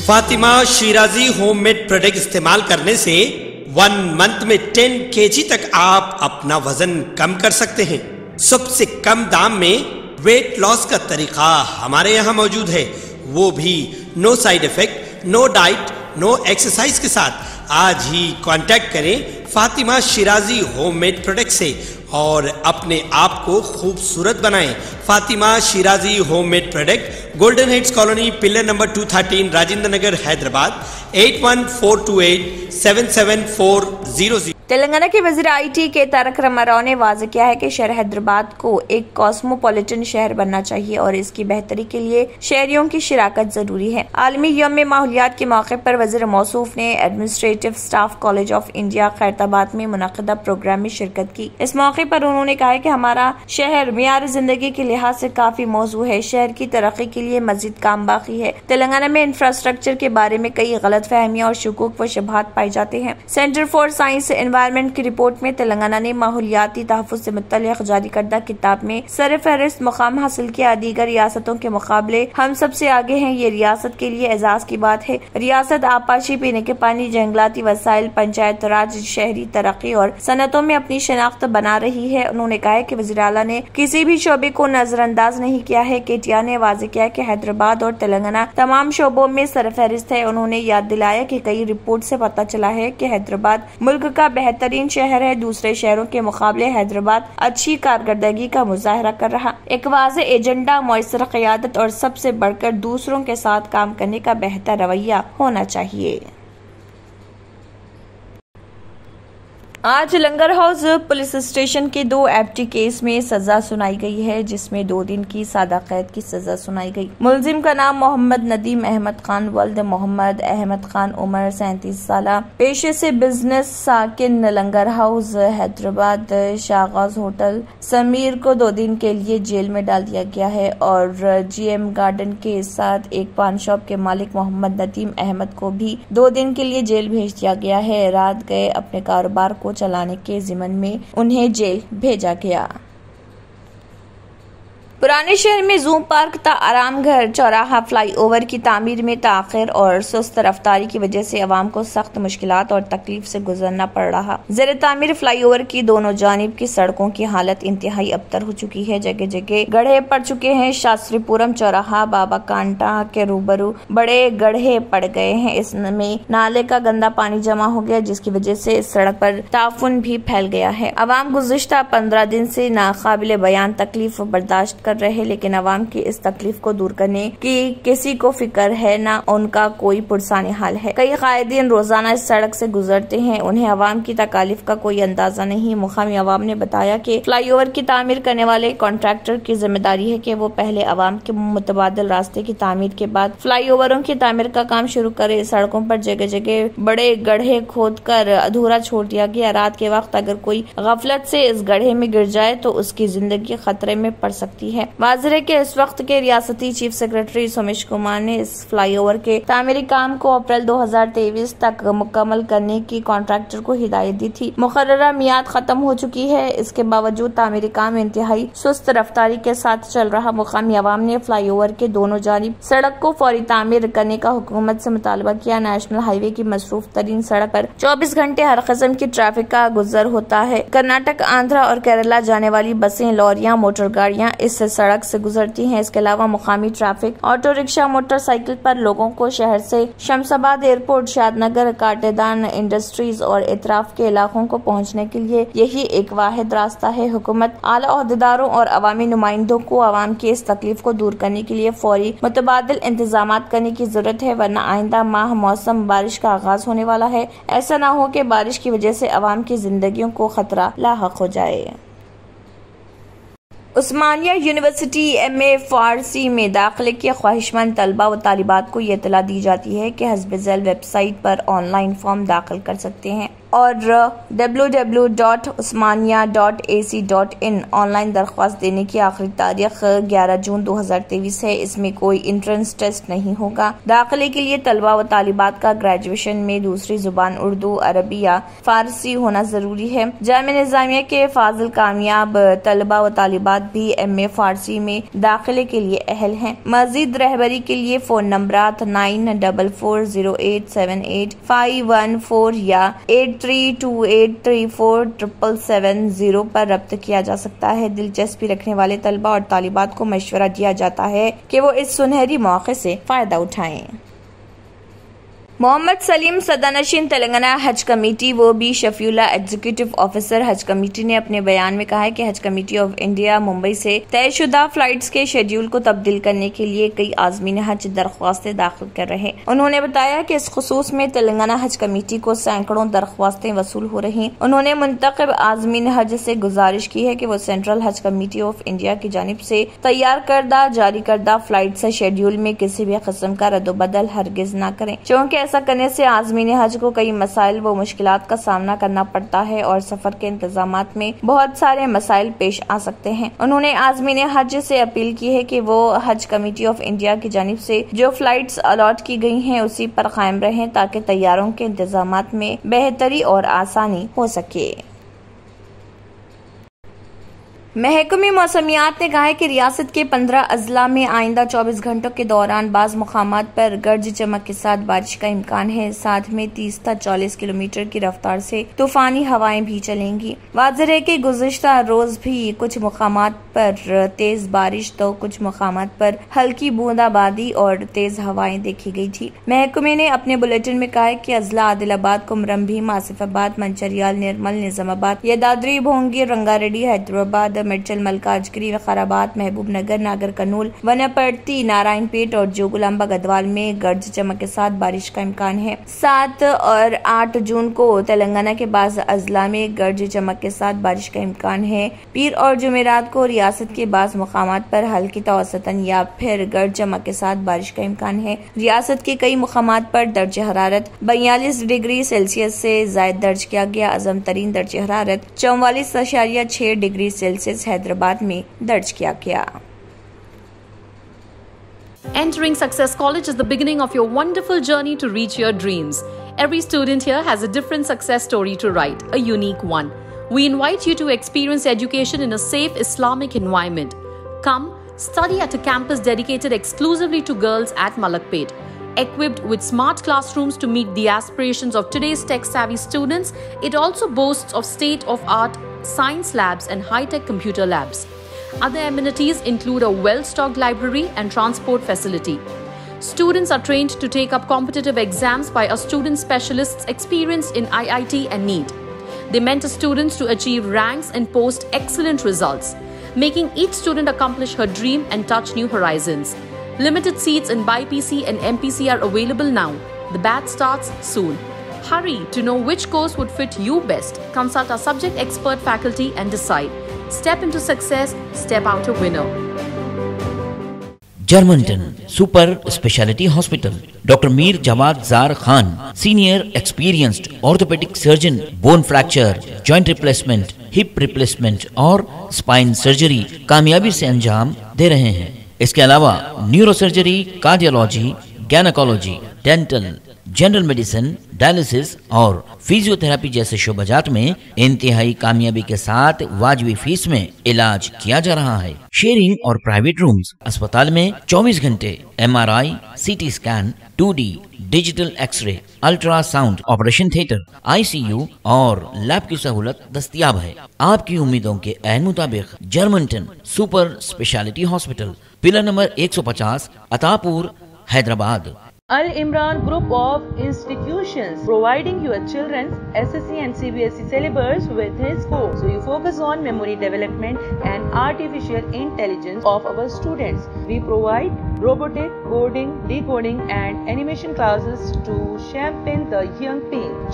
Fatima Shirazi homemade product इस्तेमाल करने से 1 मंथ में 10 kg तक आप अपना वजन कम कर सकते हैं। सबसे कम दाम में वेट लॉस का तरीका हमारे यहाँ मौजूद है, वो भी no side effect, no diet, no exercise के साथ। आज ही कांटेक्ट करें फातिमा शिराजी होममेड प्रोडक्ट से और अपने आप को खूबसूरत बनाएं। Fatima Shirazi homemade product, golden heads colony, pillar number 213, Rajendra Nagar, Hyderabad 8142877400। Telangana के वजीर IT के तारक रामाराव ने वाज़ेह किया है कि शहर हैदराबाद को एक कॉस्मोपॉलिटन शहर बनना चाहिए और इसकी बेहतरी के लिए शहरियों की शिराकत जरूरी है। आलमी यौम माहौलियात के मौके पर वजीर मौसूफ ने administrative staff college of India Khairatabad में मुनक़दा प्रोग्राम में शिरकत की। इस मौके पर उन्होंने कहा कि हमारा शहर मियार जिंदगी के लिहाज से काफी मौजू है। शहर की तरक्की के लिए मजीद काम बाकी है। तेलंगाना में इंफ्रास्ट्रक्चर के बारे में कई गलत फहमियाँ और शुकूक व शुबहात पाए जाते हैं। सेंटर फॉर साइंस एनवायरनमेंट की रिपोर्ट में तेलंगाना ने माहौलियाती तहफ़्फ़ुज़ से मुत्तल्लिक़ जारी करदा किताब में सरफ़हरिस्त मुकाम हासिल किया। दीगर रियासतों के मुकाबले हम सबसे आगे हैं। ये रियासत के लिए एजाज की बात है। रियासत आपाशी, पीने के पानी, जंगलाती वसाइल, पंचायत राज, शहरी तरक्की और सनतों में अपनी शनाख्त बना रही है। उन्होंने कहा कि वज़ीर आला ने किसी भी शोबे को नजरअंदाज नहीं किया है। KTR ने वाज़ेह किया कि हैदराबाद और तेलंगाना तमाम शोबों में सरफ़हरिस्त है। उन्होंने याद दिलाया कि कई रिपोर्ट से पता चला है कि हैदराबाद मुल्क का बेहतरीन शहर है। दूसरे शहरों के मुकाबले हैदराबाद अच्छी कारकर्दगी का मुजाहरा कर रहा। एक वाज़ेह एजेंडा, मुयस्सर क़यादत और सबसे बढ़कर दूसरों के साथ काम करने का बेहतर रवैया होना चाहिए। आज लंगर हाउस पुलिस स्टेशन के 2 FT केस में सजा सुनाई गई है, जिसमें 2 दिन की सादा कैद की सजा सुनाई गई। मुलजिम का नाम मोहम्मद नदीम अहमद खान वल्द मोहम्मद अहमद खान, उम्र 37 साल, पेशे से बिजनेस, साकिन लंगर हाउस हैदराबाद, शाहगाज होटल समीर को 2 दिन के लिए जेल में डाल दिया गया है और GM गार्डन के साथ एक पान शॉप के मालिक मोहम्मद नदीम अहमद को भी 2 दिन के लिए जेल भेज दिया गया है। रात गए अपने कारोबार को चलाने के जिम्मन में उन्हें जेल भेजा गया। पुराने शहर में जू पार्क ता आराम घर चौराहा फ्लाईओवर की तामीर में ताखिर और सुस्त रफ्तारी की वजह से अवाम को सख्त मुश्किलात और तकलीफ से गुजरना पड़ रहा। ज़ेर तामीर फ्लाईओवर की दोनों जानिब की सड़कों की हालत इंतहाई अबतर हो चुकी है। जगह जगह गड्ढे पड़ चुके हैं। शास्त्रीपुरम चौराहा बाबा कांटा के रूबरू बड़े गड्ढे पड़ गए हैं। इसमें नाले का गंदा पानी जमा हो गया, जिसकी वजह से इस सड़क पर ताफुन भी फैल गया है। अवाम गुज़िश्ता 15 दिन से नाकाबिले बयान तकलीफ बर्दाश्त कर रहे, लेकिन अवाम की इस तकलीफ को दूर करने की किसी को फिक्र है, न उनका कोई पुरसानी हाल है। कई कायदीन रोजाना इस सड़क से गुजरते हैं, उन्हें अवाम की तकालीफ का कोई अंदाजा नहीं। मुकामी अवाम ने बताया कि फ्लाईओवर की तामीर करने वाले कॉन्ट्रैक्टर की जिम्मेदारी है कि वो पहले अवाम के मुतबादिल रास्ते की तामीर के बाद फ्लाईओवरों की तामीर का काम शुरू करे। सड़कों पर जगह जगह बड़े गड्ढे खोद कर अधूरा छोड़ दिया गया। रात के वक्त अगर कोई गफलत से इस गड्ढे में गिर जाए तो उसकी जिंदगी खतरे में पड़ सकती है। वाज़ेह है कि इस वक्त के रियासती चीफ सेक्रेटरी सोमेश कुमार ने इस फ्लाईओवर के तामीरी काम को अप्रैल 2023 तक मुकम्मल करने की कॉन्ट्रैक्टर को हिदायत दी थी। मुकर्ररा मियाद खत्म हो चुकी है। इसके बावजूद तामीरी काम इंतहाई सुस्त रफ्तारी के साथ चल रहा। मुकामी अवाम ने फ्लाईओवर के दोनों जानिब सड़क को फौरी तामीर करने का हुकूमत से मुतालबा किया। नेशनल हाईवे की मसरूफ तरीन सड़क पर 24 घंटे हर किस्म की ट्रैफिक का गुजर होता है। कर्नाटक, आंध्रा और केरला जाने वाली बसें, लॉरियां, मोटर गाड़ियां इस सड़क से गुजरती हैं। इसके अलावा मुकामी ट्रैफिक, ऑटो रिक्शा, मोटरसाइकिल पर लोगों को शहर से शमशाबाद एयरपोर्ट, शादनगर, काटेदान इंडस्ट्रीज और इतराफ के इलाकों को पहुंचने के लिए यही एक वाहिद रास्ता है। हुकूमत, आला ओहदेदारों और अवामी नुमाइंदों को अवाम की इस तकलीफ को दूर करने के लिए फौरी मुतबादिल इंतजाम करने की जरूरत है, वरना आइंदा माह मौसम बारिश का आगाज होने वाला है। ऐसा न हो कि बारिश की वजह से अवाम की जिंदगियों को खतरा लाहक हो जाए। उस्मानिया यूनिवर्सिटी MA फारसी में दाखिले के ख्वाहिशमंद तलबा व तालिबात को ये इत्तला दी जाती है कि हस्ब ज़ैल वेबसाइट पर ऑनलाइन फॉर्म दाखिल कर सकते हैं। और www.usmania.ac.in ऑनलाइन दरख्वास्त देने की आखिरी तारीख 11 जून 2023 है। इसमें कोई इंट्रेंस टेस्ट नहीं होगा। दाखिले के लिए तलबा व तालिबात का ग्रेजुएशन में दूसरी जुबान उर्दू, अरबी या फारसी होना जरूरी है। जामिया निजामिया के फाजिल कामयाब तलबा व तालिबात भी MA फारसी में दाखिले के लिए अहल हैं। मजीद रहबरी के लिए फोन नंबरात 9440878514 या 8328347770 पर रब्त किया जा सकता है। दिलचस्पी रखने वाले तलबा और तालिबात को मशवरा दिया जाता है कि वो इस सुनहरी मौके से फायदा उठाएं। मोहम्मद सलीम सदानशीन तेलंगाना हज कमेटी वो भी शफीउल्लाह एग्जीक्यूटिव ऑफिसर हज कमेटी ने अपने बयान में कहा है कि हज कमेटी ऑफ इंडिया मुंबई से तयशुदा फ्लाइट्स के शेड्यूल को तब्दील करने के लिए कई आज़मीन हज दरख्वास्तें दाखिल कर रहे हैं। उन्होंने बताया कि इस खुसूस में तेलंगाना हज कमेटी को सैकड़ों दरख्वास्तें वसूल हो रही। उन्होंने मुंतखब आज़मीन हज से गुजारिश की है कि वो सेंट्रल हज कमेटी ऑफ इंडिया की जानिब से तैयार करदा जारी करदा फ्लाइट से शेड्यूल में किसी भी किस्म का रद्दोबदल हरगिज न करें, क्योंकि ऐसा करने से आज़मीन हज को कई मसाइल व मुश्किलात का सामना करना पड़ता है और सफर के इंतजामात में बहुत सारे मसाइल पेश आ सकते हैं। उन्होंने आज़मीन हज से अपील की है कि वो हज कमेटी ऑफ इंडिया की जानिब से जो फ्लाइट्स अलॉट की गई हैं उसी पर कायम रहें ताकि तैयारों के इंतजामात में बेहतरी और आसानी हो सके। महकमे मौसमियात ने कहा है कि रियासत के 15 अजला में आइंदा 24 घंटों के दौरान बाज मुकामात पर गर्ज चमक के साथ बारिश का इम्कान है। साथ में 30 से 40 किलोमीटर की रफ्तार से तूफानी हवाएं भी चलेंगी। वाज़ेह है कि गुज़िश्ता रोज भी कुछ मुकामात पर तेज बारिश तो कुछ मुकामात पर हल्की बूंदाबांदी और तेज हवाएं देखी गई थी। महकमे ने अपने बुलेटिन में कहा है कि अजला आदिलाबाद, कुमरम भीम, आसिफाबाद, मंचरियाल, निर्मल, निजामाबाद, यादाद्री, भोंगी, रंगारेड्डी, हैदराबाद, मिर्चल, मलकाजगिरी, वखाराबाद, महबूब नगर, नागर कर्नूल, वनपर्ती, नारायणपेट और जोगुलांबा गढ़वाल में गर्ज चमक के साथ बारिश का इम्कान है। 7 और 8 जून को तेलंगाना के बाज़ अजला में गर्ज चमक के साथ बारिश का इम्कान है। पीर और जुमेरात को रियासत के बाज़ मुकामात पर हल्की तवसतन या फिर गर्ज चमक के साथ बारिश का इम्कान है। रियासत के कई मुकामात पर दर्ज हरारत 42 डिग्री सेल्सियस से जायद दर्ज किया गया। अज़म तरीन दर्ज हरारत 44.6 डिग्री सेल्सियस हैदराबाद में दर्ज किया गया। Entering Success College is the beginning of your wonderful journey to reach your dreams. Every student here has a different success story to write, a unique one. We invite you to experience education in a safe Islamic environment. Come, study at a campus dedicated exclusively to girls at Malakpet. Equipped with smart classrooms to meet the aspirations of today's tech-savvy students, it also boasts of state-of-art science labs and high-tech computer labs. Other amenities include a well-stocked library and transport facility. Students are trained to take up competitive exams by our student specialists experienced in IIT and NEET. They mentor students to achieve ranks and post excellent results, making each student accomplish her dream and touch new horizons. Limited seats in BIPC and MPC are available now. The batch starts soon. Hurry to know which course would fit you best. Consult our subject expert faculty and decide. Step into success, step out a winner. Germantown Super Speciality Hospital. Dr. Mir Jawad Zar Khan, Senior Experienced Orthopedic Surgeon, Bone Fracture, Joint Replacement, Hip Replacement और Spine Surgery कामयाबी से अंजाम दे रहे हैं। इसके अलावा neurosurgery, cardiology, gynaecology, dental, general medicine, dialysis और physiotherapy जैसे शोबाजात में इंतहाई कामयाबी के साथ वाजबी फीस में इलाज किया जा रहा है। शेयरिंग और प्राइवेट रूम्स। अस्पताल में 24 घंटे MRI, CT scan, 2D digital x ray, ultrasound, operation theatre, ICU और लैब की सहूलत दस्तयाब है। आपकी उम्मीदों के ऐन मुताबिक Germanten super speciality hospital, pillar number 150, Attapur, Hyderabad. Al Imran Group of Institutions, providing your children's SSC and CBSE syllabus with his course. So you focus on memory development and artificial intelligence of our students. We provide robotic, coding, decoding and animation classes to champion the young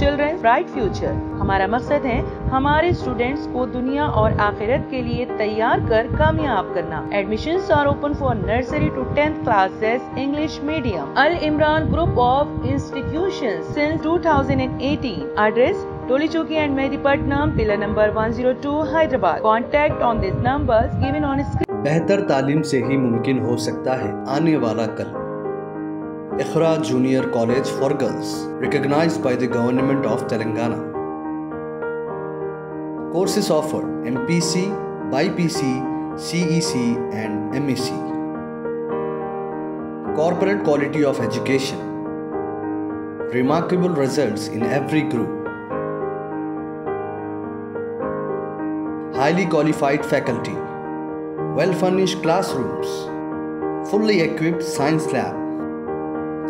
children's bright future. हमारा मकसद है हमारे students को दुनिया और आखिरत के लिए तैयार कर कामयाब करना. Admissions are open for nursery to 10th classes English medium. Al Imran Group of Institutions since 2018. Address Toli Chowki and Mehdipatnam, pillar number 102, Hyderabad. Contact on these numbers given on screen. बेहतर तालीम से ही मुमकिन हो सकता है आने वाला कल. Iqra junior college for girls, recognized by the Government of Telangana. Courses offered: MPC, BPC, CEC and MEC. Corporate quality of education. Remarkable results in every group. Highly qualified faculty. Well-furnished classrooms. Fully equipped science lab.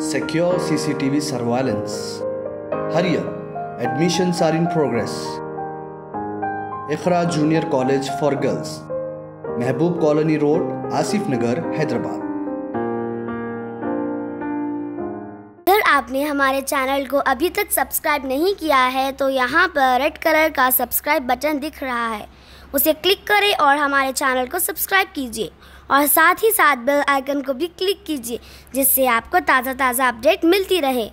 Secure CCTV surveillance. Hurry up, admissions are in progress. Ikhra Junior College for Girls, Mehboob Colony Road, Asif Nagar, Hyderabad. अगर आपने हमारे channel को अभी तक subscribe नहीं किया है तो यहाँ पर रेड कलर का सब्सक्राइब बटन दिख रहा है, उसे क्लिक करें और हमारे चैनल को सब्सक्राइब कीजिए और साथ ही साथ बेल आइकन को भी क्लिक कीजिए जिससे आपको ताज़ा अपडेट मिलती रहे.